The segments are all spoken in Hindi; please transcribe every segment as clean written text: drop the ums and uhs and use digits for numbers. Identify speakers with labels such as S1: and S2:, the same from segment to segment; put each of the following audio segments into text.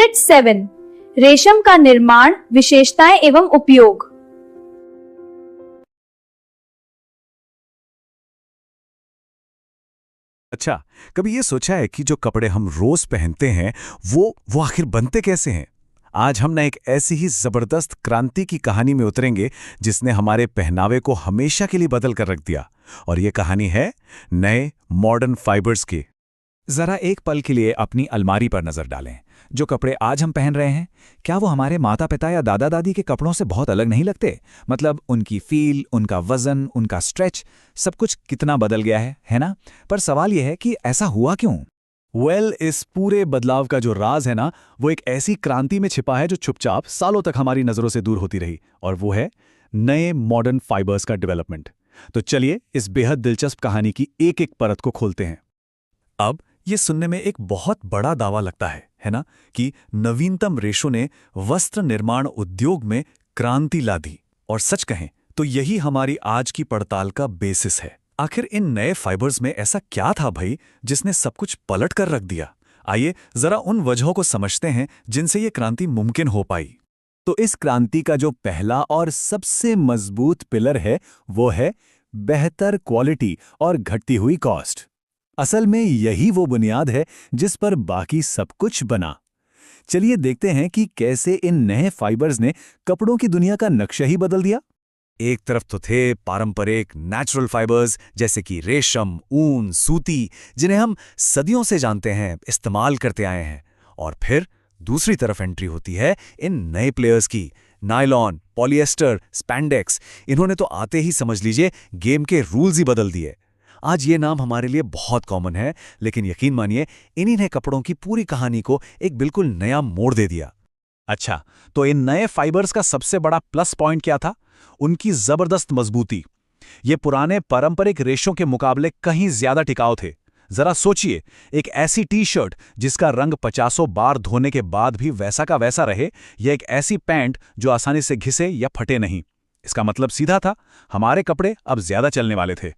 S1: यूनिट 7 रेशम का निर्माण, विशेषताएं एवं उपयोग।
S2: अच्छा, कभी ये सोचा है कि जो कपड़े हम रोज पहनते हैं वो आखिर बनते कैसे हैं? आज हम ना एक ऐसी ही जबरदस्त क्रांति की कहानी में उतरेंगे जिसने हमारे पहनावे को हमेशा के लिए बदल कर रख दिया। और ये कहानी है नए मॉडर्न फाइबर्स की।
S3: जरा एक पल के लिए अपनी अलमारी पर नजर डालें। जो कपड़े आज हम पहन रहे हैं, क्या वो हमारे माता पिता या दादा दादी के कपड़ों से बहुत अलग नहीं लगते? मतलब उनकी फील, उनका वजन, उनका स्ट्रेच, सब कुछ कितना बदल गया है ना? पर सवाल यह है कि ऐसा हुआ क्यों?
S2: इस पूरे बदलाव का जो राज है ना, वो एक ऐसी क्रांति में छिपा है जो चुपचाप सालों तक हमारी नजरों से दूर होती रही, और वो है नए मॉडर्न फाइबर्स का डेवलपमेंट। तो चलिए इस बेहद दिलचस्प कहानी की एक एक परत को खोलते हैं। अब ये सुनने में एक बहुत बड़ा दावा लगता है ना, कि नवीनतम रेशों ने वस्त्र निर्माण उद्योग में क्रांति ला दी। और सच कहें तो यही हमारी आज की पड़ताल का बेसिस है। आखिर इन नए फाइबर्स में ऐसा क्या था भाई, जिसने सब कुछ पलट कर रख दिया? आइए जरा उन वजहों को समझते हैं जिनसे ये क्रांति मुमकिन हो पाई। तो इस क्रांति का जो पहला और सबसे मजबूत पिलर है, वो है बेहतर क्वालिटी और घटती हुई कॉस्ट। असल में यही वो बुनियाद है जिस पर बाकी सब कुछ बना। चलिए देखते हैं कि कैसे इन नए फाइबर्स ने कपड़ों की दुनिया का नक्शा ही बदल दिया। एक तरफ तो थे पारंपरिक नेचुरल फाइबर्स जैसे कि रेशम, ऊन, सूती, जिन्हें हम सदियों से जानते हैं, इस्तेमाल करते आए हैं। और फिर दूसरी तरफ एंट्री होती है इन नए प्लेयर्स की, नायलॉन, पॉलिएस्टर, स्पैंडेक्स। इन्होंने तो आते ही समझ लीजिए गेम के रूल्स ही बदल दिए। आज ये नाम हमारे लिए बहुत कॉमन है, लेकिन यकीन मानिए इन्हीं ने कपड़ों की पूरी कहानी को एक बिल्कुल नया मोड़ दे दिया। अच्छा, तो इन नए फाइबर्स का सबसे बड़ा प्लस पॉइंट क्या था? उनकी जबरदस्त मजबूती। ये पुराने पारंपरिक रेशों के मुकाबले कहीं ज्यादा टिकाऊ थे। जरा सोचिए, एक ऐसी टी शर्ट जिसका रंग 50 बार धोने के बाद भी वैसा का वैसा रहे, या एक ऐसी पैंट जो आसानी से घिसे या फटे नहीं। इसका मतलब सीधा था, हमारे कपड़े अब ज्यादा चलने वाले थे।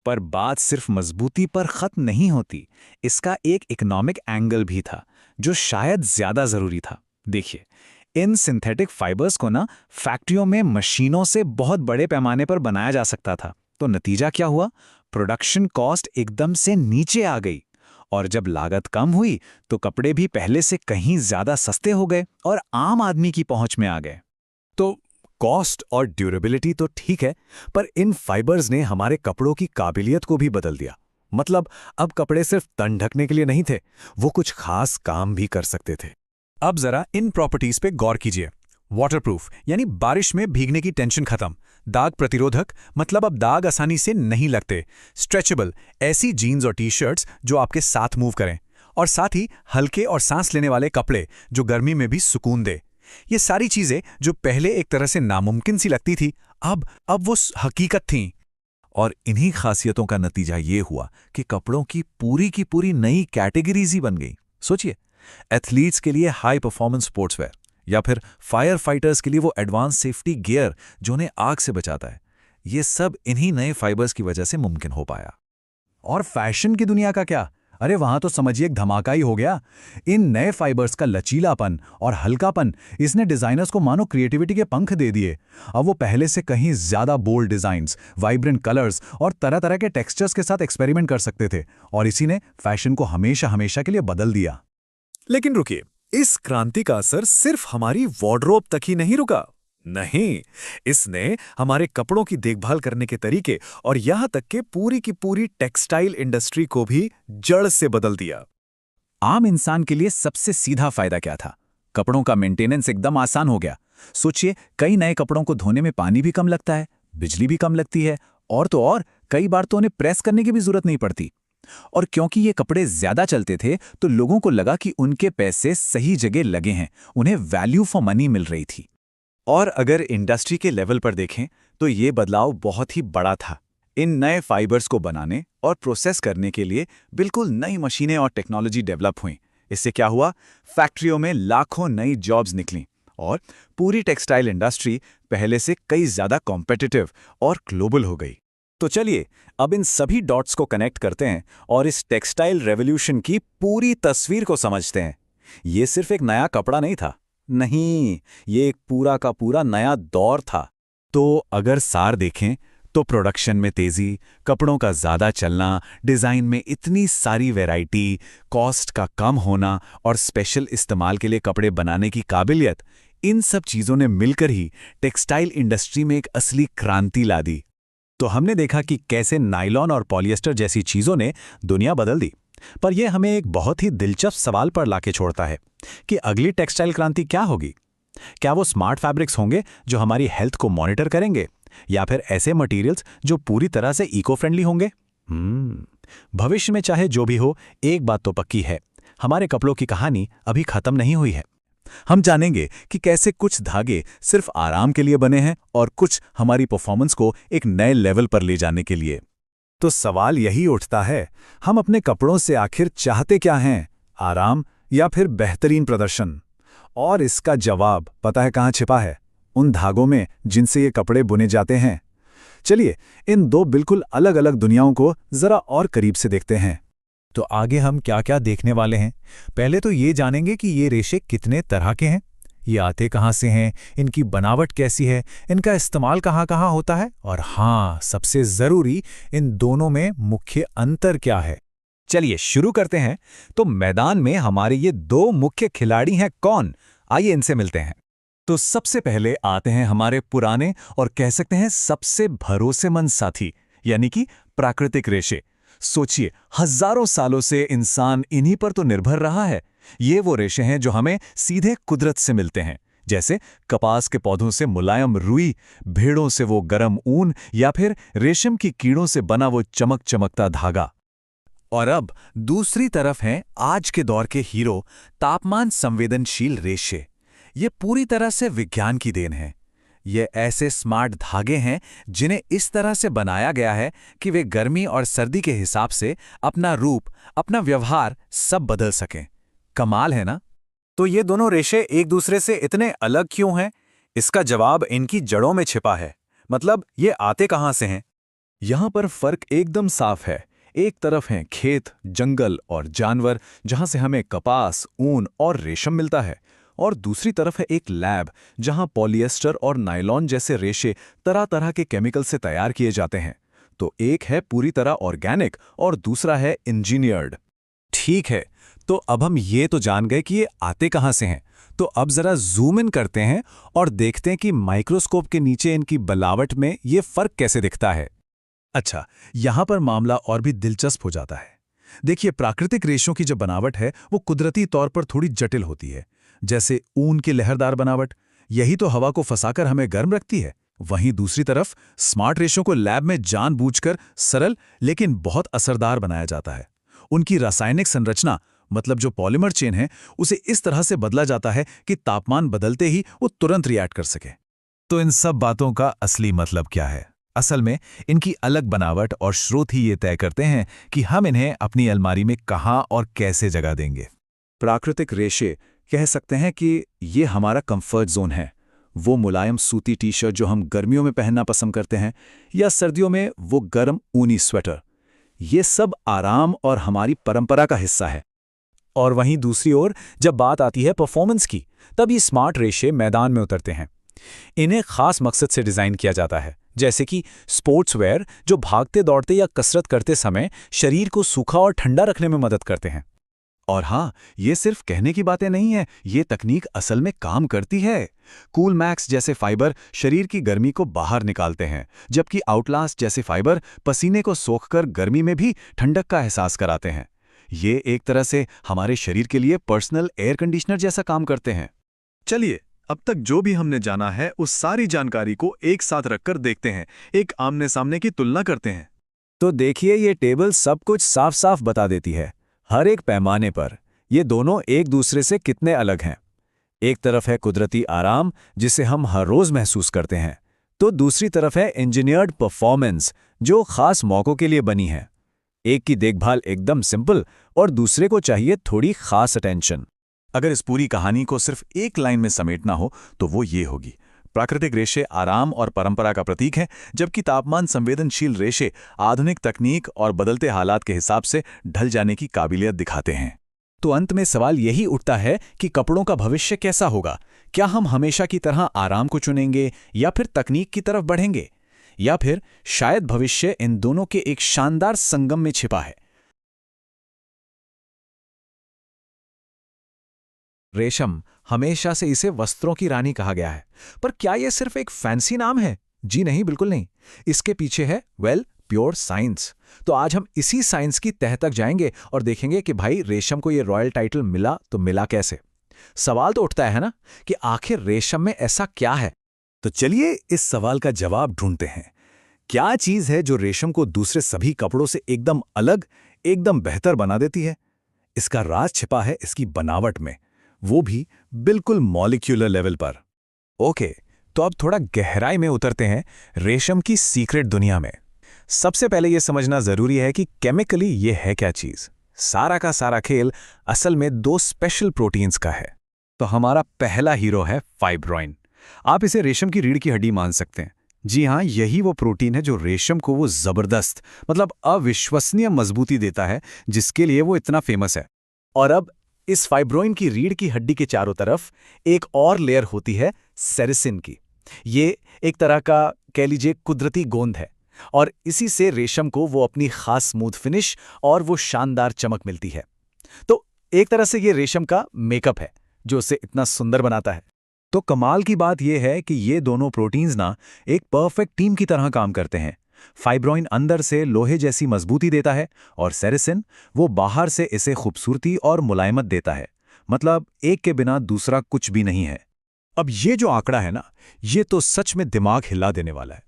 S2: पर बात सिर्फ मजबूती पर खत्म नहीं होती। इसका एक इकोनॉमिक एंगल भी था, जो शायद ज्यादा जरूरी था। देखिए, इन सिंथेटिक फाइबर्स को ना फैक्ट्रियों में मशीनों से बहुत बड़े पैमाने पर बनाया जा सकता था। तो नतीजा क्या हुआ? प्रोडक्शन कॉस्ट एकदम से नीचे आ गई। और जब लागत कम हुई तो कपड़े भी पहले से कहीं ज्यादा सस्ते हो गए और आम आदमी की पहुंच में आ गए। तो कॉस्ट और ड्यूरेबिलिटी तो ठीक है, पर इन फाइबर्स ने हमारे कपड़ों की काबिलियत को भी बदल दिया। मतलब अब कपड़े सिर्फ तन ढकने के लिए नहीं थे, वो कुछ खास काम भी कर सकते थे। अब जरा इन प्रॉपर्टीज पे गौर कीजिए। वाटरप्रूफ यानी बारिश में भीगने की टेंशन खत्म। दाग प्रतिरोधक, मतलब अब दाग आसानी से नहीं लगते। स्ट्रेचेबल, ऐसी जीन्स और टी शर्ट्स जो आपके साथ मूव करें। और साथ ही हल्के और सांस लेने वाले कपड़े जो गर्मी में भी सुकून दे। ये सारी चीजें जो पहले एक तरह से नामुमकिन सी लगती थी, अब वो हकीकत थीं। और इन्हीं खासियतों का नतीजा ये हुआ कि कपड़ों की पूरी नई कैटेगरीज ही बन गई। सोचिए, एथलीट्स के लिए हाई परफॉर्मेंस स्पोर्ट्सवेयर, या फिर फायर फाइटर्स के लिए वो एडवांस सेफ्टी गियर जो उन्हें आग से बचाता है। ये सब इन्हीं नए फाइबर्स की वजह से मुमकिन हो पाया। और फैशन की दुनिया का क्या? अरे वहां तो समझिए एक धमाका ही हो गया। इन नए फाइबर्स का लचीलापन और हल्कापन, इसने डिजाइनर्स को मानो क्रिएटिविटी के पंख दे दिए। अब वो पहले से कहीं ज्यादा बोल्ड डिजाइन्स, वाइब्रेंट कलर्स और तरह तरह के टेक्सचर्स के साथ एक्सपेरिमेंट कर सकते थे। और इसी ने फैशन को हमेशा हमेशा के लिए बदल दिया। लेकिन रुकिए, इस क्रांति का असर सिर्फ हमारी वार्डरोब तक ही नहीं रुका। नहीं, इसने हमारे कपड़ों की देखभाल करने के तरीके और यहां तक कि पूरी की पूरी टेक्सटाइल इंडस्ट्री को भी जड़ से बदल दिया। आम इंसान के लिए सबसे सीधा फायदा क्या था? कपड़ों का मेंटेनेंस एकदम आसान हो गया। सोचिए, कई नए कपड़ों को धोने में पानी भी कम लगता है, बिजली भी कम लगती है, और तो और कई बार तो उन्हें प्रेस करने की भी जरूरत नहीं पड़ती। और क्योंकि ये कपड़े ज्यादा चलते थे, तो लोगों को लगा कि उनके पैसे सही जगह लगे हैं, उन्हें वैल्यू फॉर मनी मिल रही थी। और अगर इंडस्ट्री के लेवल पर देखें तो ये बदलाव बहुत ही बड़ा था। इन नए फाइबर्स को बनाने और प्रोसेस करने के लिए बिल्कुल नई मशीनें और टेक्नोलॉजी डेवलप हुई। इससे क्या हुआ? फैक्ट्रियों में लाखों नई जॉब्स निकलीं और पूरी टेक्सटाइल इंडस्ट्री पहले से कई ज्यादा कॉम्पिटिटिव और ग्लोबल हो गई। तो चलिए अब इन सभी डॉट्स को कनेक्ट करते हैं और इस टेक्सटाइल रेवोल्यूशन की पूरी तस्वीर को समझते हैं।
S3: ये सिर्फ एक नया कपड़ा नहीं था। नहीं, ये एक पूरा का पूरा नया दौर था। तो अगर सार देखें तो प्रोडक्शन में तेजी, कपड़ों का ज़्यादा चलना, डिज़ाइन में इतनी सारी वैरायटी, कॉस्ट का कम होना और स्पेशल इस्तेमाल के लिए कपड़े बनाने की काबिलियत, इन सब चीज़ों ने मिलकर ही टेक्सटाइल इंडस्ट्री में एक असली क्रांति ला दी। तो हमने देखा कि कैसे नायलॉन और पॉलिएस्टर जैसी चीज़ों ने दुनिया बदल दी। पर यह हमें एक बहुत ही दिलचस्प सवाल पर लाके छोड़ता है कि अगली टेक्सटाइल क्रांति क्या होगी? क्या वो स्मार्ट फैब्रिक्स होंगे जो हमारी हेल्थ को मॉनिटर करेंगे, या फिर ऐसे मटेरियल्स जो पूरी तरह से इको फ्रेंडली होंगे? भविष्य में चाहे जो भी हो, एक बात तो पक्की है, हमारे कपड़ों की कहानी अभी खत्म नहीं हुई है। हम जानेंगे कि कैसे कुछ धागे सिर्फ आराम के लिए बने हैं और कुछ हमारी परफॉर्मेंस को एक नए लेवल पर ले जाने के लिए। तो सवाल यही उठता है, हम अपने कपड़ों से आखिर चाहते क्या हैं? आराम या फिर बेहतरीन प्रदर्शन? और इसका जवाब पता है कहाँ छिपा है? उन धागों में जिनसे ये कपड़े बुने जाते हैं। चलिए इन दो बिल्कुल अलग अलग दुनियाओं को जरा और करीब से देखते हैं। तो आगे हम क्या क्या देखने वाले हैं? पहले तो ये जानेंगे कि ये रेशे कितने तरह के हैं, ये आते कहाँ से हैं, इनकी बनावट कैसी है, इनका इस्तेमाल कहाँ कहाँ होता है, और हाँ, सबसे ज़रूरी, इन दोनों में मुख्य अंतर क्या है। चलिए शुरू करते हैं। तो मैदान में हमारे ये दो मुख्य खिलाड़ी हैं कौन? आइए इनसे मिलते हैं। तो सबसे पहले आते हैं हमारे पुराने और कह सकते हैं सबसे भरोसेमंद साथी, यानी कि प्राकृतिक रेशे। सोचिए, हजारों सालों से इंसान इन्हीं पर तो निर्भर रहा है। ये वो रेशे हैं जो हमें सीधे कुदरत से मिलते हैं, जैसे कपास के पौधों से मुलायम रुई, भेड़ों से वो गरम ऊन, या फिर रेशम की कीड़ों से बना वो चमकता धागा। और अब दूसरी तरफ हैं आज के दौर के हीरो, तापमान संवेदनशील रेशे। ये पूरी तरह से विज्ञान की देन है। ये ऐसे स्मार्ट धागे हैं जिन्हें इस तरह से बनाया गया है कि वे गर्मी और सर्दी के हिसाब से अपना रूप, अपना व्यवहार सब बदल सकें। कमाल है ना? तो ये दोनों रेशे एक दूसरे से इतने अलग क्यों हैं? इसका जवाब इनकी जड़ों में छिपा है। मतलब ये आते कहाँ से हैं? यहां पर फर्क एकदम साफ है। एक तरफ हैं खेत, जंगल और जानवर, जहां से हमें कपास, ऊन और रेशम मिलता है, और दूसरी तरफ है एक लैब, जहां पॉलिएस्टर और नायलॉन जैसे रेशे तरह तरह के केमिकल से तैयार किए जाते हैं। तो एक है पूरी तरह ऑर्गेनिक और दूसरा है इंजीनियर्ड। ठीक है, तो अब हम ये तो जान गए कि ये आते कहाँ से हैं। तो अब जरा जूम इन करते हैं और देखते हैं कि माइक्रोस्कोप के नीचे इनकी बनावट में ये फर्क कैसे दिखता है। अच्छा, यहां पर मामला और भी दिलचस्प हो जाता है। देखिए, प्राकृतिक रेशों की जो बनावट है वो कुदरती तौर पर थोड़ी जटिल होती है। जैसे ऊन की लहरदार बनावट, यही तो हवा को फंसाकर हमें गर्म रखती है। वहीं दूसरी तरफ स्मार्ट रेशों को लैब में जानबूझकर सरल लेकिन बहुत असरदार बनाया जाता है। उनकी रासायनिक संरचना, मतलब जो पॉलीमर चेन है, उसे इस तरह से बदला जाता है कि तापमान बदलते ही वो तुरंत रिएक्ट कर सके। तो इन सब बातों का असली मतलब क्या है? असल में इनकी अलग बनावट और स्रोत ही ये तय करते हैं कि हम इन्हें अपनी अलमारी में कहाँ और कैसे जगह देंगे। प्राकृतिक रेशे कह सकते हैं कि ये हमारा कंफर्ट जोन है। वो मुलायम सूती टी शर्ट जो हम गर्मियों में पहनना पसंद करते हैं, या सर्दियों में वो गर्म ऊनी स्वेटर, ये सब आराम और हमारी परंपरा का हिस्सा है। और वहीं दूसरी ओर जब बात आती है परफॉर्मेंस की, तब ये स्मार्ट रेशे मैदान में उतरते हैं। इन्हें खास मकसद से डिज़ाइन किया जाता है, जैसे कि स्पोर्ट्स वेयर जो भागते दौड़ते या कसरत करते समय शरीर को सूखा और ठंडा रखने में मदद करते हैं। और हाँ, ये सिर्फ कहने की बातें नहीं है, ये तकनीक असल में काम करती है। कूल मैक्स जैसे फाइबर शरीर की गर्मी को बाहर निकालते हैं, जबकि आउटलास्ट जैसे फाइबर पसीने को सोखकर गर्मी में भी ठंडक का एहसास कराते हैं। ये एक तरह से हमारे शरीर के लिए पर्सनल एयर कंडीशनर जैसा काम करते हैं। चलिए, अब तक जो भी हमने जाना है उस सारी जानकारी को एक साथ रखकर देखते हैं, एक आमने सामने की तुलना करते हैं। तो देखिए, ये टेबल सब कुछ साफ साफ बता देती है, हर एक पैमाने पर ये दोनों एक दूसरे से कितने अलग हैं। एक तरफ है कुदरती आराम जिसे हम हर रोज महसूस करते हैं, तो दूसरी तरफ है इंजीनियर्ड परफॉर्मेंस जो खास मौकों के लिए बनी है। एक की देखभाल एकदम सिंपल और दूसरे को चाहिए थोड़ी खास अटेंशन। अगर इस पूरी कहानी को सिर्फ एक लाइन में समेटना हो तो वो ये होगी, प्राकृतिक रेशे आराम और परंपरा का प्रतीक है, जबकि तापमान संवेदनशील रेशे आधुनिक तकनीक और बदलते हालात के हिसाब से ढल जाने की काबिलियत दिखाते हैं।
S2: तो अंत में सवाल यही उठता है कि कपड़ों का भविष्य कैसा होगा। क्या हम हमेशा की तरह आराम को चुनेंगे या फिर तकनीक की तरफ बढ़ेंगे, या फिर शायद भविष्य इन दोनों के एक शानदार संगम में छिपा है।
S3: रेशम, हमेशा से इसे वस्त्रों की रानी कहा गया है, पर क्या यह सिर्फ एक फैंसी नाम है? जी नहीं, बिल्कुल नहीं। इसके पीछे है प्योर साइंस। तो आज हम इसी साइंस की तह तक जाएंगे और देखेंगे कि भाई रेशम को ये रॉयल टाइटल मिला तो मिला कैसे। सवाल तो उठता है ना कि आखिर रेशम में ऐसा क्या है।
S2: तो चलिए इस सवाल का जवाब ढूंढते हैं। क्या चीज है जो रेशम को दूसरे सभी कपड़ों से एकदम अलग, एकदम बेहतर बना देती है? इसका राज छिपा है इसकी बनावट में, वो भी बिल्कुल मॉलिक्यूलर लेवल पर।
S3: ओके, तो अब थोड़ा गहराई में उतरते हैं रेशम की सीक्रेट दुनिया में। सबसे पहले यह समझना जरूरी है कि केमिकली ये है क्या चीज। सारा का सारा खेल असल में दो स्पेशल प्रोटीन्स का है।
S2: तो हमारा पहला हीरो है फाइब्रोइन। आप इसे रेशम की रीढ़ की हड्डी मान सकते हैं। जी हाँ, यही वो प्रोटीन है जो रेशम को वो जबरदस्त, मतलब अविश्वसनीय मजबूती देता है जिसके लिए वो इतना फेमस है। और अब इस फाइब्रोइन की रीढ़ की हड्डी के चारों तरफ एक और लेयर होती है सेरिसिन की। ये एक तरह का कह लीजिए कुदरती गोंद है, और इसी से रेशम को वो अपनी खास स्मूथ फिनिश और वो शानदार चमक मिलती है। तो एक तरह से ये रेशम का मेकअप है जो उसे इतना सुंदर बनाता है।
S3: तो कमाल की बात यह है कि ये दोनों प्रोटीन्स ना एक परफेक्ट टीम की तरह काम करते हैं। फाइब्रोइन अंदर से लोहे जैसी मजबूती देता है और सेरिसिन वो बाहर से इसे खूबसूरती और मुलायमत देता है। मतलब एक के बिना दूसरा कुछ भी नहीं है।
S2: अब ये जो आंकड़ा है ना, ये तो सच में दिमाग हिला देने वाला है।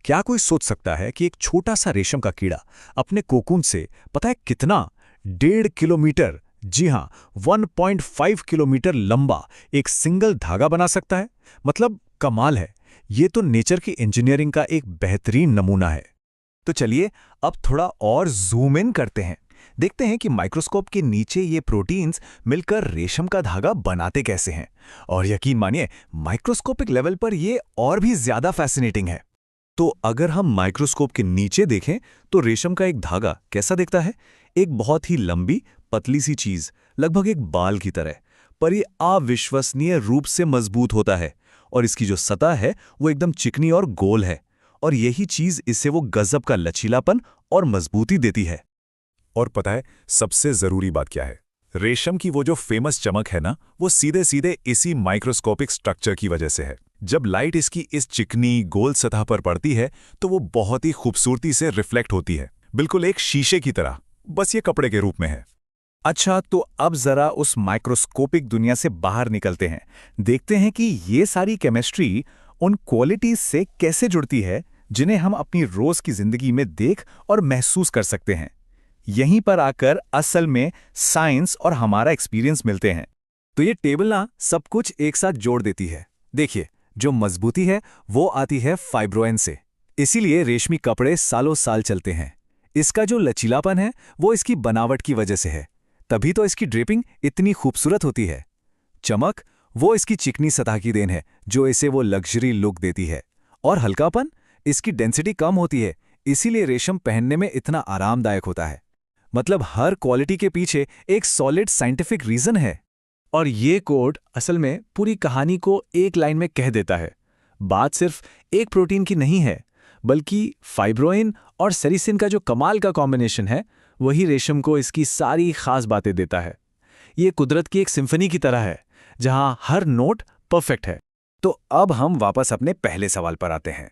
S2: क्या कोई सोच सकता है कि एक छोटा सा रेशम का कीड़ा अपने कोकून से पता है कितना, 1.5 किलोमीटर, जी हां 1.5 किलोमीटर लंबा एक सिंगल धागा बना सकता है? मतलब कमाल है। ये तो नेचर की इंजीनियरिंग का एक बेहतरीन नमूना है।
S3: तो चलिए अब थोड़ा और जूम इन करते हैं, देखते हैं कि माइक्रोस्कोप के नीचे ये प्रोटीन्स मिलकर रेशम का धागा बनाते कैसे हैं। और यकीन मानिए, माइक्रोस्कोपिक लेवल पर ये और भी ज्यादा फैसिनेटिंग है।
S2: तो अगर हम माइक्रोस्कोप के नीचे देखें तो रेशम का एक धागा कैसा दिखता है? एक बहुत ही लंबी पतली सी चीज, लगभग एक बाल की तरह, पर ये अविश्वसनीय रूप से मजबूत होता है। और इसकी जो सतह है वो एकदम चिकनी और गोल है, और यही चीज इसे वो गजब का लचीलापन और मजबूती देती है।
S3: और पता है सबसे जरूरी बात क्या है? रेशम की वो जो फेमस चमक है ना, वो सीधे सीधे इसी माइक्रोस्कोपिक स्ट्रक्चर की वजह से है। जब लाइट इसकी इस चिकनी गोल सतह पर पड़ती है तो वो बहुत ही खूबसूरती से रिफ्लेक्ट होती है, बिल्कुल एक शीशे की तरह, बस ये कपड़े के रूप में है।
S2: अच्छा, तो अब जरा उस माइक्रोस्कोपिक दुनिया से बाहर निकलते हैं, देखते हैं कि ये सारी केमिस्ट्री उन क्वालिटीज से कैसे जुड़ती है जिन्हें हम अपनी रोज की जिंदगी में देख और महसूस कर सकते हैं। यहीं पर आकर असल में साइंस और हमारा एक्सपीरियंस मिलते हैं। तो ये टेबल ना सब कुछ एक साथ जोड़ देती है। देखिए, जो मजबूती है वो आती है फाइब्रोइन से, इसीलिए रेशमी कपड़े सालों साल चलते हैं। इसका जो लचीलापन है वो इसकी बनावट की वजह से है, तभी तो इसकी ड्रेपिंग इतनी खूबसूरत होती है। चमक वो इसकी चिकनी सतह की देन है जो इसे वो लग्जरी लुक देती है, और हल्कापन इसकी डेंसिटी कम होती है, इसीलिए रेशम पहनने में इतना आरामदायक होता है। मतलब हर क्वालिटी के पीछे एक सॉलिड साइंटिफिक रीजन है। और ये कोड असल में पूरी कहानी को एक लाइन में कह देता है। बात सिर्फ एक प्रोटीन की नहीं है, बल्कि फाइब्रोइन और सेरिसिन का जो कमाल का कॉम्बिनेशन है वही रेशम को इसकी सारी खास बातें देता है। ये कुदरत की एक सिम्फनी की तरह है जहां हर नोट परफेक्ट है। तो अब हम वापस अपने पहले सवाल पर आते हैं।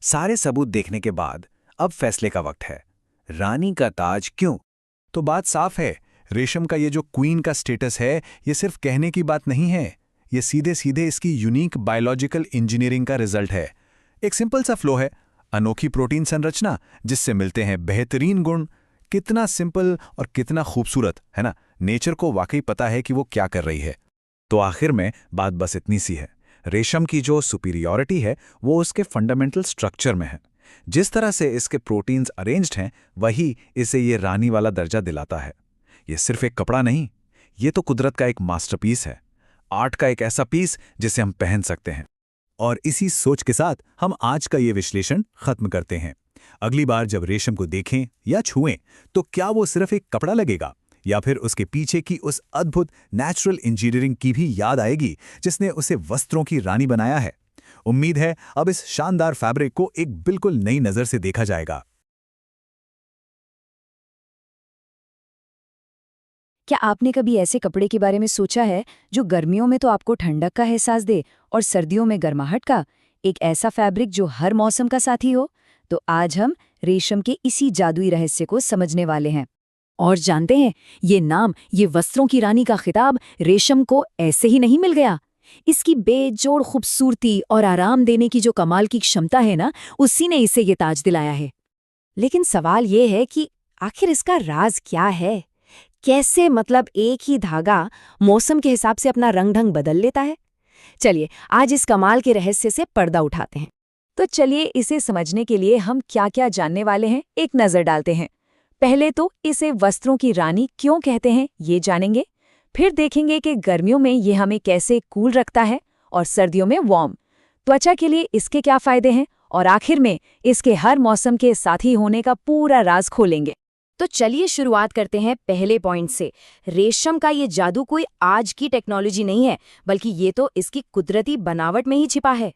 S2: सारे सबूत देखने के बाद अब फैसले का वक्त है। रानी का ताज क्यों? तो बात साफ है, रेशम का ये जो क्वीन का स्टेटस है ये सिर्फ कहने की बात नहीं है, ये सीधे सीधे इसकी यूनिक बायोलॉजिकल इंजीनियरिंग का रिजल्ट है। एक सिंपल सा फ्लो है, अनोखी प्रोटीन संरचना जिससे मिलते हैं बेहतरीन गुण। कितना सिंपल और कितना खूबसूरत है ना। नेचर को वाकई पता है कि वो क्या कर रही है। तो आखिर में बात बस इतनी सी है, रेशम की जो सुपीरियॉरिटी है वो उसके फंडामेंटल स्ट्रक्चर में है। जिस तरह से इसके प्रोटीन्स अरेंज्ड हैं वही इसे ये रानी वाला दर्जा दिलाता है। ये सिर्फ एक कपड़ा नहीं, ये तो कुदरत का एक मास्टरपीस है, आर्ट का एक ऐसा पीस जिसे हम पहन सकते हैं। और इसी सोच के साथ हम आज का ये विश्लेषण खत्म करते हैं। अगली बार जब रेशम को देखें या छुएं तो क्या वो सिर्फ एक कपड़ा लगेगा या फिर उसके पीछे की उस अद्भुत नेचुरल इंजीनियरिंग की भी याद आएगी जिसने उसे वस्त्रों की रानी बनाया है। उम्मीद है अब इस शानदार फैब्रिक को एक बिल्कुल नई नजर से देखा जाएगा।
S4: क्या आपने कभी ऐसे कपड़े के बारे में सोचा है जो गर्मियों में तो आपको ठंडक का एहसास दे और सर्दियों में गर्माहट का? एक ऐसा फैब्रिक जो हर मौसम का साथी हो? तो आज हम रेशम के इसी जादुई रहस्य को समझने वाले हैं। और जानते हैं, ये नाम, ये वस्त्रों की रानी का खिताब रेशम को ऐसे ही नहीं मिल गया। इसकी बेजोड़ खूबसूरती और आराम देने की जो कमाल की क्षमता है ना, उसी ने इसे ये ताज दिलाया है। लेकिन सवाल ये है कि आखिर इसका राज क्या है? कैसे मतलब एक ही धागा मौसम के हिसाब से अपना रंग ढंग बदल लेता है? चलिए आज इस कमाल के रहस्य से पर्दा उठाते हैं। तो चलिए इसे समझने के लिए हम क्या क्या जानने वाले हैं, एक नज़र डालते हैं। पहले तो इसे वस्त्रों की रानी क्यों कहते हैं ये जानेंगे। फिर देखेंगे कि गर्मियों में ये हमें कैसे कूल रखता है और सर्दियों में वार्म। त्वचा के लिए इसके क्या फायदे हैं और आखिर में इसके हर मौसम के साथी होने का पूरा राज खोलेंगे। तो चलिए शुरुआत करते हैं पहले पॉइंट से। रेशम का ये जादू कोई आज की टेक्नोलॉजी नहीं है, बल्कि ये तो इसकी कुदरती बनावट में ही छिपा है।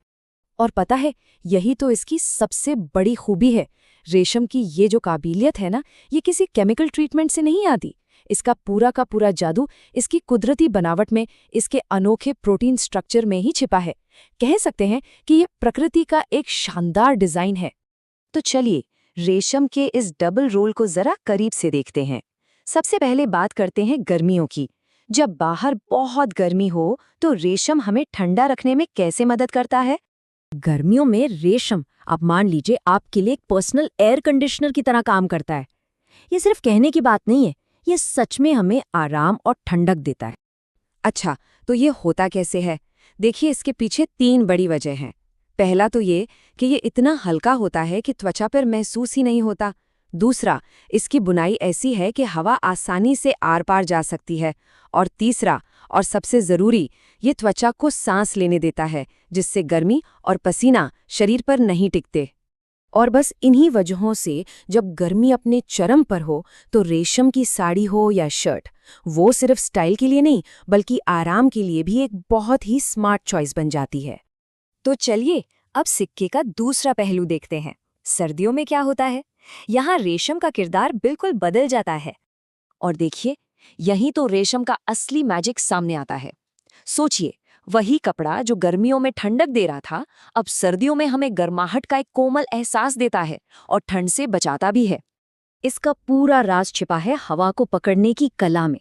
S4: और पता है, यही तो इसकी सबसे बड़ी खूबी है। रेशम की ये जो काबिलियत है ना, ये किसी केमिकल ट्रीटमेंट से नहीं आती। इसका पूरा का पूरा जादू इसकी कुदरती बनावट में, इसके अनोखे प्रोटीन स्ट्रक्चर में ही छिपा है। कह सकते हैं कि ये प्रकृति का एक शानदार डिजाइन है। तो चलिए रेशम के इस डबल रोल को जरा करीब से देखते हैं। सबसे पहले बात करते हैं गर्मियों की। जब बाहर बहुत गर्मी हो तो रेशम हमें ठंडा रखने में कैसे मदद करता है? गर्मियों में रेशम, आप मान लीजिए, आपके लिए एक पर्सनल एयर कंडीशनर की तरह काम करता है। ये सिर्फ कहने की बात नहीं है, ये सच में हमें आराम और ठंडक देता है। अच्छा, तो ये होता कैसे है? देखिए, इसके पीछे 3 बड़ी वजह हैं। पहला तो ये कि ये इतना हल्का होता है कि त्वचा पर महसूस ही नहीं होता। दूसरा, इसकी बुनाई ऐसी है कि हवा आसानी से आर पार जा सकती है। और तीसरा और सबसे ज़रूरी, ये त्वचा को सांस लेने देता है, जिससे गर्मी और पसीना शरीर पर नहीं टिकते। और बस इन्हीं वजहों से जब गर्मी अपने चरम पर हो तो रेशम की साड़ी हो या शर्ट, वो सिर्फ स्टाइल के लिए नहीं बल्कि आराम के लिए भी एक बहुत ही स्मार्ट चॉइस बन जाती है। तो चलिए अब सिक्के का दूसरा पहलू देखते हैं। सर्दियों में क्या होता है? यहाँ रेशम का किरदार बिल्कुल बदल जाता है। और देखिए, यही तो रेशम का असली मैजिक सामने आता है। सोचिए, वही कपड़ा जो गर्मियों में ठंडक दे रहा था, अब सर्दियों में हमें गर्माहट का एक कोमल एहसास देता है और ठंड से बचाता भी है। इसका पूरा राज छिपा है हवा को पकड़ने की कला में।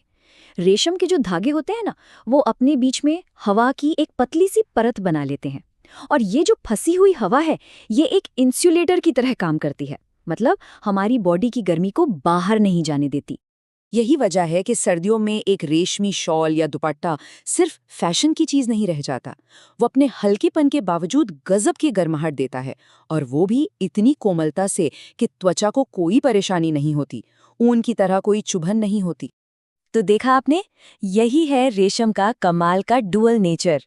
S4: रेशम के जो धागे होते हैं ना, वो अपने बीच में हवा की एक पतली सी परत बना लेते हैं। और ये जो फंसी हुई हवा है, ये एक इंसुलेटर की तरह काम करती है। मतलब हमारी बॉडी की गर्मी को बाहर नहीं जाने देती। यही वजह है कि सर्दियों में एक रेशमी शॉल या दुपट्टा सिर्फ फैशन की चीज नहीं रह जाता। वो अपने हल्केपन के बावजूद गजब की गर्माहट देता है, और वो भी इतनी कोमलता से कि त्वचा को कोई परेशानी नहीं होती, ऊन की तरह कोई चुभन नहीं होती। तो देखा आपने, यही है रेशम का कमाल का डुअल नेचर।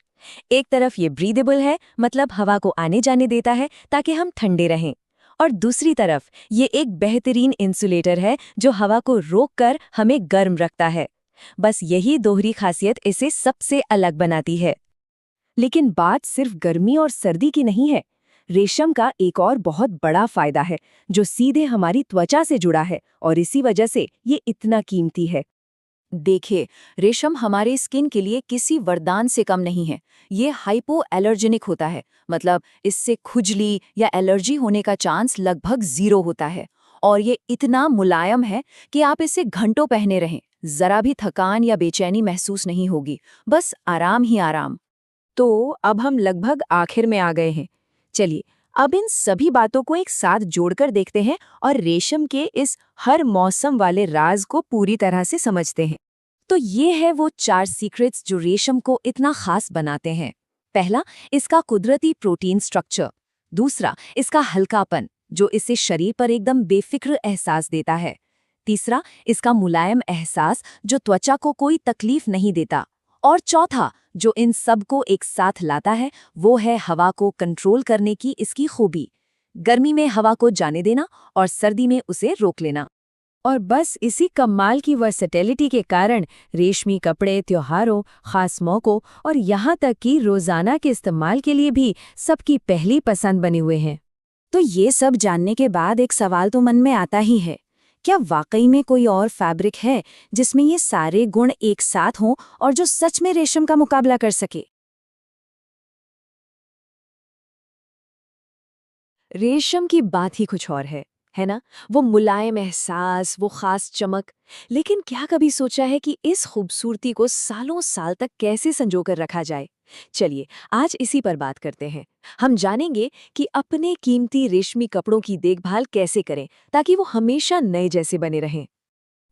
S4: एक तरफ ये ब्रीदेबल है, मतलब हवा को आने जाने देता है ताकि हम ठंडे रहें, और दूसरी तरफ ये एक बेहतरीन इंसुलेटर है जो हवा को रोककर हमें गर्म रखता है। बस यही दोहरी खासियत इसे सबसे अलग बनाती है। लेकिन बात सिर्फ गर्मी और सर्दी की नहीं है। रेशम का एक और बहुत बड़ा फायदा है जो सीधे हमारी त्वचा से जुड़ा है, और इसी वजह से ये इतना कीमती है। देखिए, रेशम हमारे स्किन के लिए किसी वरदान से कम नहीं है। ये हाइपो एलर्जेनिक होता है, मतलब इससे खुजली या एलर्जी होने का चांस लगभग 0 होता है। और ये इतना मुलायम है कि आप इसे घंटों पहने रहें, जरा भी थकान या बेचैनी महसूस नहीं होगी, बस आराम ही आराम। तो अब हम लगभग आखिर में आ गए हैं। चलिए अब इन सभी बातों को एक साथ जोड़कर देखते हैं और रेशम के इस हर मौसम वाले राज को पूरी तरह से समझते हैं। तो ये है वो 4 सीक्रेट्स जो रेशम को इतना खास बनाते हैं। पहला, इसका कुदरती प्रोटीन स्ट्रक्चर। दूसरा, इसका हल्कापन जो इसे शरीर पर एकदम बेफिक्र एहसास देता है। तीसरा, इसका मुलायम एहसास जो त्वचा को कोई तकलीफ नहीं देता। और चौथा, जो इन सब को एक साथ लाता है, वो है हवा को कंट्रोल करने की इसकी खूबी। गर्मी में हवा को जाने देना और सर्दी में उसे रोक लेना। और बस इसी कमाल की वर्सेटिलिटी के कारण रेशमी कपड़े त्योहारों, खास मौकों और यहाँ तक कि रोजाना के इस्तेमाल के लिए भी सबकी पहली पसंद बने हुए हैं। तो ये सब जानने के बाद एक सवाल तो मन में आता ही है, क्या वाकई में कोई और फैब्रिक है जिसमें ये सारे गुण एक साथ हों और जो सच में रेशम का मुकाबला कर सके? रेशम की बात ही कुछ और है ना? वो मुलायम एहसास, वो खास चमक। लेकिन क्या कभी सोचा है कि इस खूबसूरती को सालों साल तक कैसे संजोकर रखा जाए? चलिए आज इसी पर बात करते हैं। हम जानेंगे कि अपने कीमती रेशमी कपड़ों की देखभाल कैसे करें ताकि वो हमेशा नए जैसे बने रहें।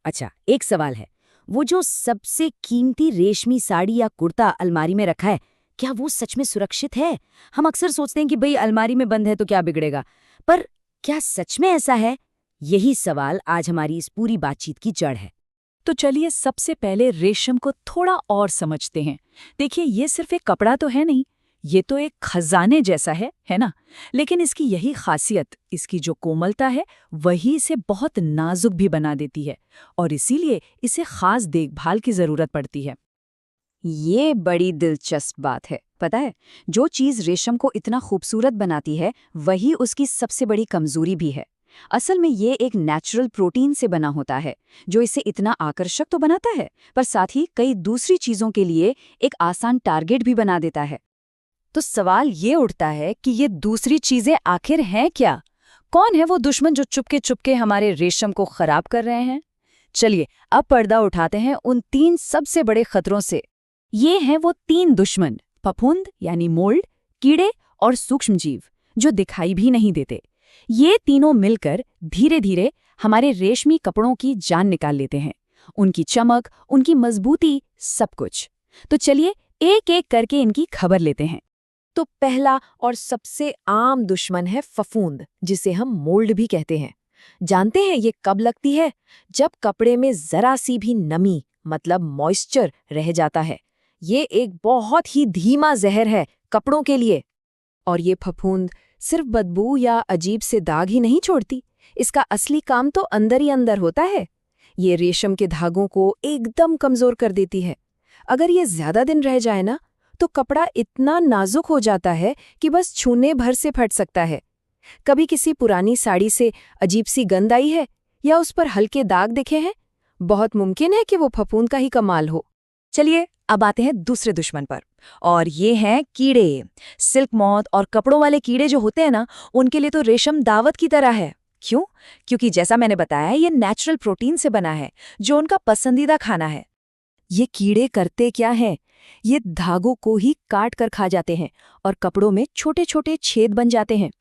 S4: अच्छा, एक सवाल है, वो जो सबसे कीमती रेशमी साड़ी या कुर्ता अलमारी में रखा है, क्या वो सच में सुरक्षित है? हम अक्सर सोचते हैं कि भाई अलमारी में बंद है तो क्या बिगड़ेगा, पर क्या सच में ऐसा है? यही सवाल आज हमारी इस पूरी बातचीत की जड़ है।
S5: तो चलिए सबसे पहले रेशम को थोड़ा और समझते हैं। देखिए, ये सिर्फ एक कपड़ा तो है नहीं, ये तो एक खजाने जैसा है ना? लेकिन इसकी यही खासियत, इसकी जो कोमलता है, वही इसे बहुत नाजुक भी बना देती है और इसीलिए इसे खास देखभाल की जरूरत पड़ती है।
S4: ये बड़ी दिलचस्प बात है। पता है, जो चीज़ रेशम को इतना खूबसूरत बनाती है, वही उसकी सबसे बड़ी कमजोरी भी है। असल में ये एक नेचुरल प्रोटीन से बना होता है, जो इसे इतना आकर्षक तो बनाता है, पर साथ ही कई दूसरी चीज़ों के लिए एक आसान टारगेट भी बना देता है। तो सवाल ये उठता है कि ये दूसरी चीज़ें आखिर हैं क्या? कौन है वो दुश्मन जो चुपके चुपके हमारे रेशम को खराब कर रहे हैं? चलिए अब पर्दा उठाते हैं उन 3 सबसे बड़े खतरों से। ये हैं वो 3 दुश्मन, फफूंद यानी मोल्ड, कीड़े और सूक्ष्मजीव, जो दिखाई भी नहीं देते। ये तीनों मिलकर धीरे धीरे हमारे रेशमी कपड़ों की जान निकाल लेते हैं, उनकी चमक, उनकी मजबूती, सब कुछ। तो चलिए एक एक करके इनकी खबर लेते हैं। तो पहला और सबसे आम दुश्मन है फफूंद, जिसे हम मोल्ड भी कहते हैं। जानते हैं ये कब लगती है? जब कपड़े में जरा सी भी नमी मतलब मॉइस्चर रह जाता है। ये एक बहुत ही धीमा जहर है कपड़ों के लिए। और ये फफूंद सिर्फ बदबू या अजीब से दाग ही नहीं छोड़ती, इसका असली काम तो अंदर ही अंदर होता है। ये रेशम के धागों को एकदम कमजोर कर देती है। अगर ये ज्यादा दिन रह जाए ना, तो कपड़ा इतना नाजुक हो जाता है कि बस छूने भर से फट सकता है। कभी किसी पुरानी साड़ी से अजीब सी गंध आई है या उस पर हल्के दाग दिखे हैं? बहुत मुमकिन है कि वो फफूंद का ही कमाल हो। चलिए अब आते हैं दूसरे दुश्मन पर, और ये हैं कीड़े। सिल्क मॉथ और कपड़ों वाले कीड़े जो होते हैं ना, उनके लिए तो रेशम दावत की तरह है। क्यों? क्योंकि जैसा मैंने बताया, ये नेचुरल प्रोटीन से बना है, जो उनका पसंदीदा खाना है। ये कीड़े करते क्या हैं? ये धागों को ही काट कर खा जाते हैं और कपड़ों में छोटे छोटे छेद बन जाते हैं।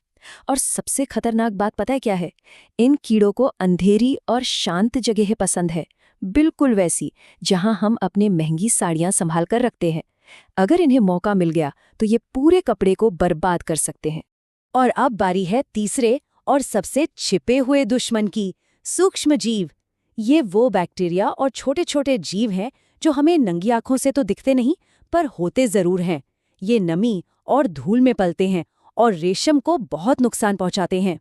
S4: और सबसे खतरनाक बात पता है क्या है? इन कीड़ों को अंधेरी और शांत जगह पसंद है, बिल्कुल वैसी जहां हम अपने महंगी साड़ियां संभाल कर रखते हैं। अगर इन्हें मौका मिल गया तो ये पूरे कपड़े को बर्बाद कर सकते हैं। और अब बारी है तीसरे और सबसे छिपे हुए दुश्मन की, सूक्ष्मजीव। ये वो बैक्टीरिया और छोटे छोटे जीव हैं जो हमें नंगी आंखों से तो दिखते नहीं, पर होते जरूर हैं। ये नमी और धूल में पलते हैं और रेशम को बहुत नुकसान पहुंचाते हैं।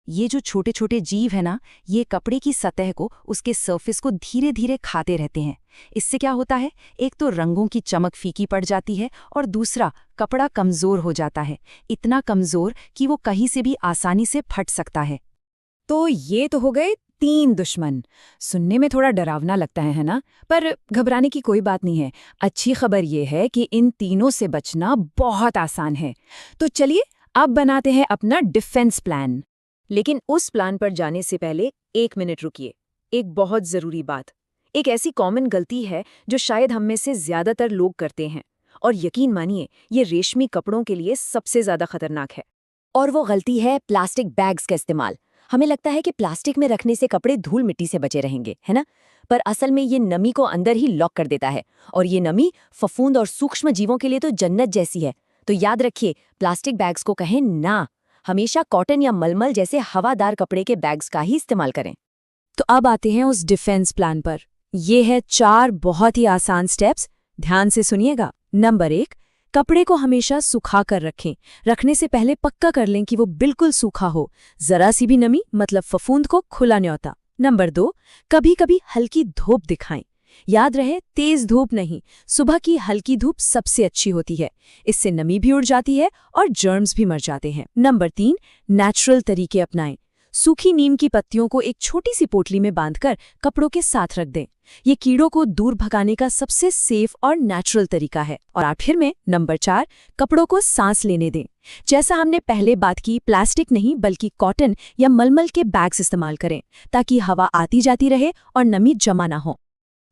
S4: ये जो छोटे छोटे जीव है ना, ये कपड़े की सतह को, उसके सरफेस को धीरे धीरे खाते रहते हैं। इससे क्या होता है? एक तो रंगों की चमक फीकी पड़ जाती है और दूसरा कपड़ा कमजोर हो जाता है, इतना कमजोर कि वो कहीं से भी आसानी से फट सकता है। तो ये तो हो गए 3 दुश्मन। सुनने में थोड़ा डरावना लगता है ना? पर घबराने की कोई बात नहीं है। अच्छी खबर ये है कि इन तीनों से बचना बहुत आसान है। तो चलिए अब बनाते हैं अपना डिफेंस प्लान। लेकिन उस प्लान पर जाने से पहले 1 मिनट रुकिए। एक बहुत जरूरी बात। एक ऐसी कॉमन गलती है जो शायद हम में से ज्यादातर लोग करते हैं, और यकीन मानिए ये रेशमी कपड़ों के लिए सबसे ज्यादा खतरनाक है। और वो गलती है प्लास्टिक बैग्स का इस्तेमाल। हमें लगता है कि प्लास्टिक में रखने से कपड़े धूल मिट्टी से बचे रहेंगे, है ना? पर असल में ये नमी को अंदर ही लॉक कर देता है, और ये नमी फफूंद और सूक्ष्म जीवों के लिए तो जन्नत जैसी है। तो याद रखिए, प्लास्टिक बैग्स को कहें ना। हमेशा कॉटन या मलमल जैसे हवादार कपड़े के बैग्स का ही इस्तेमाल करें। तो अब आते हैं उस डिफेंस प्लान पर। ये है 4 बहुत ही आसान स्टेप्स, ध्यान से सुनिएगा। नंबर 1, कपड़े को हमेशा सुखा कर रखें। रखने से पहले पक्का कर लें कि वो बिल्कुल सूखा हो, जरा सी भी नमी मतलब फफूंद को खुला न्योता।
S5: नंबर 2, कभी कभी हल्की धूप दिखाएं। याद रहे, तेज धूप नहीं, सुबह की हल्की धूप सबसे अच्छी होती है। इससे नमी भी उड़ जाती है और जर्म्स भी मर जाते हैं। नंबर 3, नेचुरल तरीके अपनाएं। सूखी नीम की पत्तियों को एक छोटी सी पोटली में बांधकर कपड़ों के साथ रख दें। ये कीड़ों को दूर भगाने का सबसे सेफ और नेचुरल तरीका है। और आखिर में नंबर 4, कपड़ों को सांस लेने दें। जैसा हमने पहले बात की, प्लास्टिक नहीं बल्कि कॉटन या मलमल के बैग्स इस्तेमाल करें ताकि हवा आती जाती रहे और नमी जमा ना हो।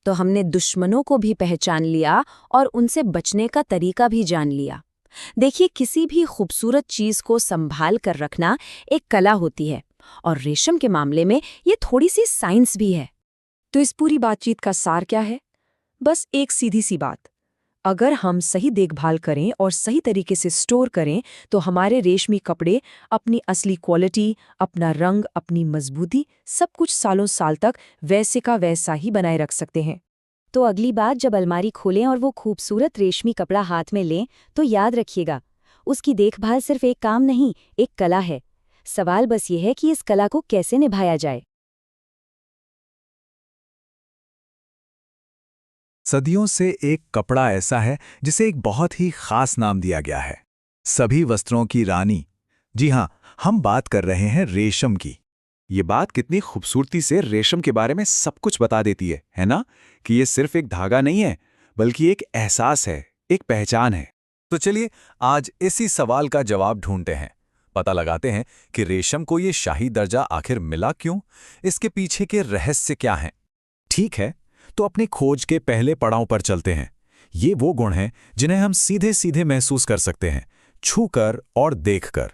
S4: तो हमने दुश्मनों को भी पहचान लिया और उनसे बचने का तरीका भी जान लिया। देखिए, किसी भी खूबसूरत चीज को संभाल कर रखना एक कला होती है, और रेशम के मामले में ये थोड़ी सी साइंस भी है। तो इस पूरी बातचीत का सार क्या है? बस एक सीधी सी बात, अगर हम सही देखभाल करें और सही तरीके से स्टोर करें तो हमारे रेशमी कपड़े अपनी असली क्वालिटी, अपना रंग, अपनी मजबूती, सब कुछ सालों साल तक वैसे का वैसा ही बनाए रख सकते हैं। तो अगली बार जब अलमारी खोलें और वो खूबसूरत रेशमी कपड़ा हाथ में लें तो याद रखिएगा, उसकी देखभाल सिर्फ एक काम नहीं, एक कला है। सवाल बस ये है कि इस कला को कैसे निभाया जाए।
S3: सदियों से एक कपड़ा ऐसा है जिसे एक बहुत ही खास नाम दिया गया है, सभी वस्त्रों की रानी। जी हाँ, हम बात कर रहे हैं रेशम की। ये बात कितनी खूबसूरती से रेशम के बारे में सब कुछ बता देती है ना? कि ये सिर्फ एक धागा नहीं है, बल्कि एक एहसास है, एक पहचान है। तो चलिए आज इसी सवाल का जवाब ढूंढते हैं, पता लगाते हैं कि रेशम को ये शाही दर्जा आखिर मिला क्यों, इसके पीछे के रहस्य क्या हैं। ठीक है, तो अपनी खोज के पहले पड़ाव पर चलते हैं। ये वो गुण हैं जिन्हें हम सीधे सीधे महसूस कर सकते हैं, छूकर और देखकर।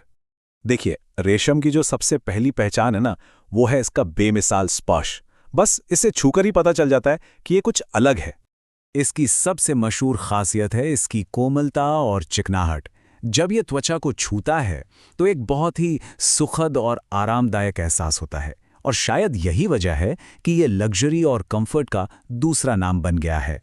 S3: देखिए, रेशम की जो सबसे पहली पहचान है ना, वो है इसका बेमिसाल स्पर्श। बस इसे छूकर ही पता चल जाता है कि ये कुछ अलग है। इसकी सबसे मशहूर खासियत है इसकी कोमलता और चिकनाहट। जब ये त्वचा को छूता है तो एक बहुत ही सुखद और आरामदायक एहसास होता है, और शायद यही वजह है कि ये लग्जरी और कंफर्ट का दूसरा नाम बन गया है।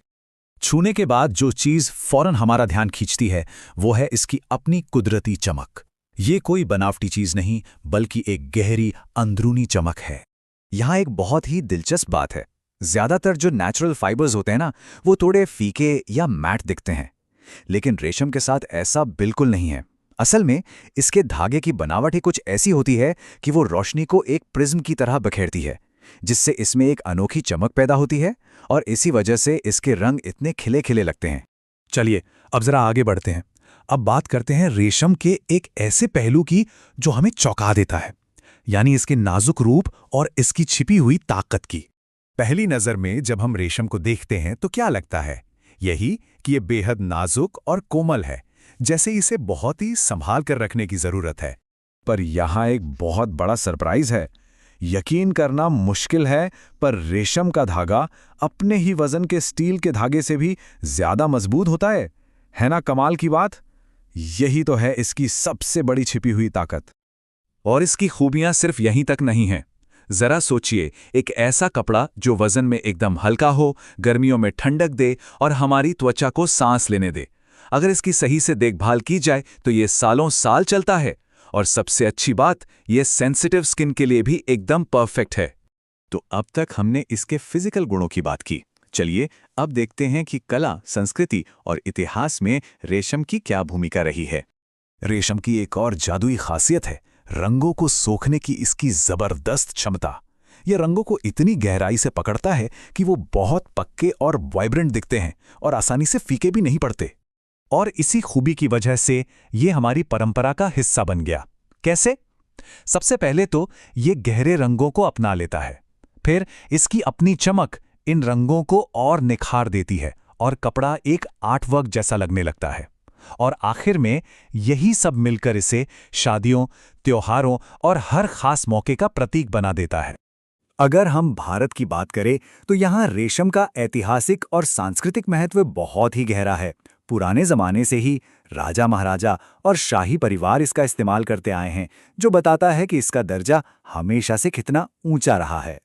S3: छूने के बाद जो चीज़ फौरन हमारा ध्यान खींचती है वो है इसकी अपनी कुदरती चमक। ये कोई बनावटी चीज़ नहीं, बल्कि एक गहरी अंदरूनी चमक है। यहाँ एक बहुत ही दिलचस्प बात है, ज़्यादातर जो नेचुरल फाइबर्स होते हैं ना, वो थोड़े फीके या मैट दिखते हैं, लेकिन रेशम के साथ ऐसा बिल्कुल नहीं है। असल में इसके धागे की बनावट ही कुछ ऐसी होती है कि वो रोशनी को एक प्रिज्म की तरह बखेरती है, जिससे इसमें एक अनोखी चमक पैदा होती है, और इसी वजह से इसके रंग इतने खिले खिले लगते हैं। चलिए अब जरा आगे बढ़ते हैं। अब बात करते हैं रेशम के एक ऐसे पहलू की जो हमें चौंका देता है, यानी इसके नाजुक रूप और इसकी छिपी हुई ताकत की। पहली नज़र में जब हम रेशम को देखते हैं तो क्या लगता है? यही कि ये बेहद नाजुक और कोमल है, जैसे इसे बहुत ही संभाल कर रखने की जरूरत है। पर यहाँ एक बहुत बड़ा सरप्राइज है। यकीन करना मुश्किल है, पर रेशम का धागा अपने ही वजन के स्टील के धागे से भी ज्यादा मजबूत होता है ना? कमाल की बात। यही तो है इसकी सबसे बड़ी छिपी हुई ताकत। और इसकी खूबियां सिर्फ यहीं तक नहीं हैं। जरा सोचिए, एक ऐसा कपड़ा जो वजन में एकदम हल्का हो, गर्मियों में ठंडक दे और हमारी त्वचा को सांस लेने दे। अगर इसकी सही से देखभाल की जाए तो ये सालों साल चलता है, और सबसे अच्छी बात, ये सेंसिटिव स्किन के लिए भी एकदम परफेक्ट है। तो अब तक हमने इसके फिजिकल गुणों की बात की। चलिए अब देखते हैं कि कला, संस्कृति और इतिहास में रेशम की क्या भूमिका रही है। रेशम की एक और जादुई खासियत है रंगों को सोखने की इसकी जबरदस्त क्षमता। यह रंगों को इतनी गहराई से पकड़ता है कि वो बहुत पक्के और वाइब्रेंट दिखते हैं और आसानी से फीके भी नहीं पड़ते। और इसी खूबी की वजह से ये हमारी परंपरा का हिस्सा बन गया। कैसे? सबसे पहले तो ये गहरे रंगों को अपना लेता है, फिर इसकी अपनी चमक इन रंगों को और निखार देती है और कपड़ा एक आर्टवर्क जैसा लगने लगता है, और आखिर में यही सब मिलकर इसे शादियों, त्योहारों और हर खास मौके का प्रतीक बना देता है। अगर हम भारत की बात करें तो यहाँ रेशम का ऐतिहासिक और सांस्कृतिक महत्व बहुत ही गहरा है। पुराने जमाने से ही राजा, महाराजा और शाही परिवार इसका इस्तेमाल करते आए हैं, जो बताता है कि इसका दर्जा हमेशा से कितना ऊंचा रहा है।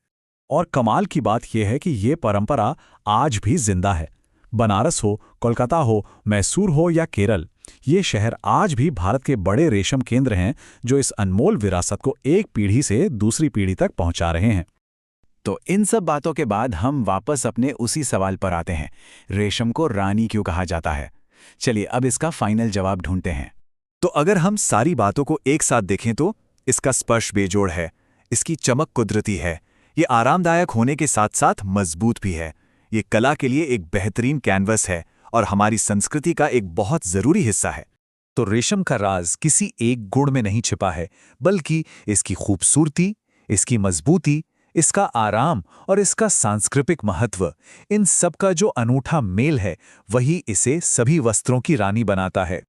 S3: और कमाल की बात यह है कि ये परंपरा आज भी जिंदा है। बनारस हो, कोलकाता हो, मैसूर हो या केरल, ये शहर आज भी भारत के बड़े रेशम केंद्र हैं जो इस अनमोल विरासत को एक पीढ़ी से दूसरी पीढ़ी तक पहुंचा रहे हैं। तो इन सब बातों के बाद हम वापस अपने उसी सवाल पर आते हैं, रेशम को रानी क्यों कहा जाता है? चलिए अब इसका फाइनल जवाब ढूंढते हैं। तो अगर हम सारी बातों को एक साथ देखें तो इसका स्पर्श बेजोड़ है, इसकी चमक कुदरती है, ये आरामदायक होने के साथ साथ मजबूत भी है, ये कला के लिए एक बेहतरीन कैनवस है और हमारी संस्कृति का एक बहुत जरूरी हिस्सा है। तो रेशम का राज किसी एक गुण में नहीं छिपा है, बल्कि इसकी खूबसूरती, इसकी मजबूती, इसका आराम और इसका सांस्कृतिक महत्व, इन सब का जो अनूठा मेल है वही इसे सभी वस्त्रों की रानी बनाता है।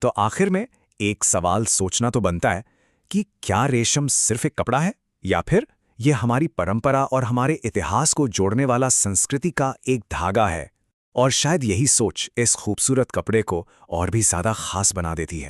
S3: तो आखिर में एक सवाल सोचना तो बनता है कि क्या रेशम सिर्फ एक कपड़ा है, या फिर यह हमारी परंपरा और हमारे इतिहास को जोड़ने वाला संस्कृति का एक धागा है? और शायद यही सोच इस खूबसूरत कपड़े को और भी ज्यादा खास बना देती है।